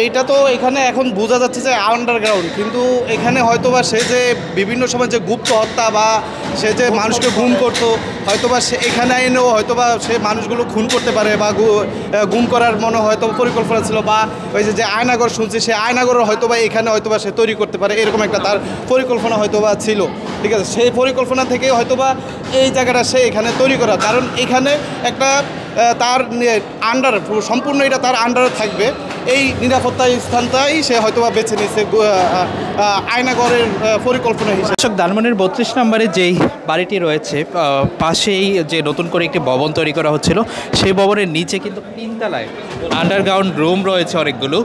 এইটা তো এখানে এখন বোঝা যাচ্ছে যে আন্ডারগ্রাউন্ড, কিন্তু এখানে হয়তোবা সে যে বিভিন্ন সময় যে গুপ্ত হত্যা বা সে যে মানুষকে গুম করতো, হয়তোবা সে এখানে এনেও হয়তোবা সে মানুষগুলো খুন করতে পারে বা গুম করার মনে হয়তো পরিকল্পনা ছিল, বা ওই যে আয়নাগর শুনছি সে আয়নাগরও হয়তোবা এখানে হয়তোবা সে তৈরি করতে পারে, এরকম একটা তার পরিকল্পনা হয়তোবা ছিল। ঠিক আছে, সেই পরিকল্পনা থেকে হয়তোবা এই জায়গাটা সে এখানে তৈরি করা, কারণ এখানে একটা তার আন্ডার সম্পূর্ণ এটা তার আন্ডারে থাকবে, এই নিরাপত্তা স্থানটাই সে হয়তোবা বেছে নিচ্ছে আয়নাগরের পরিকল্পনা হিসেবে। ধানমন্ডির 32 নম্বরে যেই বাড়িটি রয়েছে পাশেই যে নতুন করে একটি ভবন তৈরি করা হচ্ছিল, সেই ভবনের নিচে কিন্তু 3 তলায় আন্ডারগ্রাউন্ড রুম রয়েছে অনেকগুলো।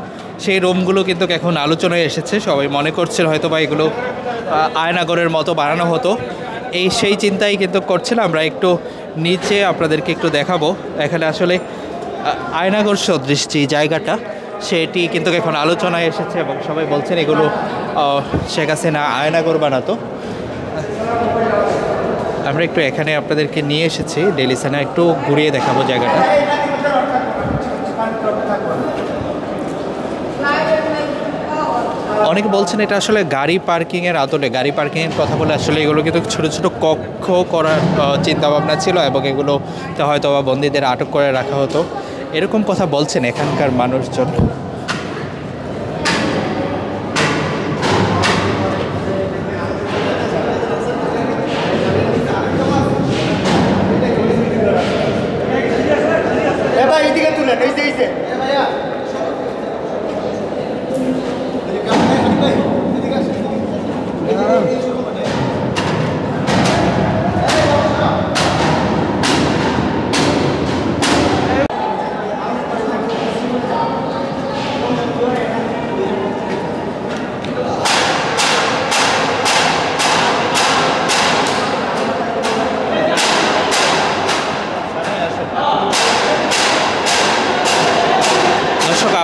সেই রুমগুলো কিন্তু এখন আলোচনায় এসেছে, সবাই মনে করছেন হয়তো বা এগুলো আয়নাগরের মতো বানানো হতো, সেই চিন্তাই কিন্তু করছিলাম। আমরা একটু নিচে আপনাদেরকে একটু দেখাবো। এখানে আসলে আয়নাগর সদৃশ যে জায়গাটা সেটি কিন্তু এখন আলোচনায় এসেছে এবং সবাই বলছেন এগুলো শেখ হাসিনা আয়নাগর বানাতো। আমরা একটু এখানে আপনাদেরকে নিয়ে এসেছি ডেইলি সানা, একটু ঘুরিয়ে দেখাবো জায়গাটা। অনেকে বলছেন এটা আসলে গাড়ি পার্কিংয়ের আদলে, গাড়ি পার্কিংয়ের কথা বলে আসলে এগুলো কিন্তু ছোটো ছোটো কক্ষ করার চিন্তাভাবনা ছিল এবং এগুলোতে হয়তো বা বন্দীদের আটক করে রাখা হতো, এরকম কথা বলছেন এখানকার মানুষজন।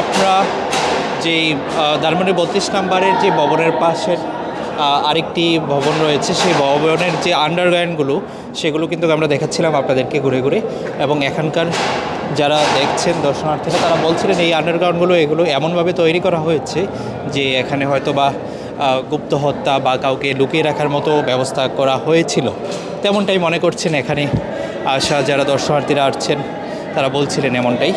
আপনারা যেই ধানমন্ডি 32 নম্বরের যে ভবনের পাশের আরেকটি ভবন রয়েছে, সেই ভবনের যে আন্ডারগ্রাউন্ডগুলো সেগুলো কিন্তু আমরা দেখাচ্ছিলাম আপনাদেরকে ঘুরে ঘুরে, এবং এখানকার যারা দেখছেন দর্শনার্থীরা তারা বলছিলেন এই আন্ডারগ্রাউন্ডগুলো এগুলো এমনভাবে তৈরি করা হয়েছে যে এখানে হয়তো বা গুপ্ত হত্যা বা কাউকে লুকিয়ে রাখার মতো ব্যবস্থা করা হয়েছিল, তেমনটাই মনে করছেন এখানে আসা যারা দর্শনার্থীরা আসছেন তারা বলছিলেন এমনটাই।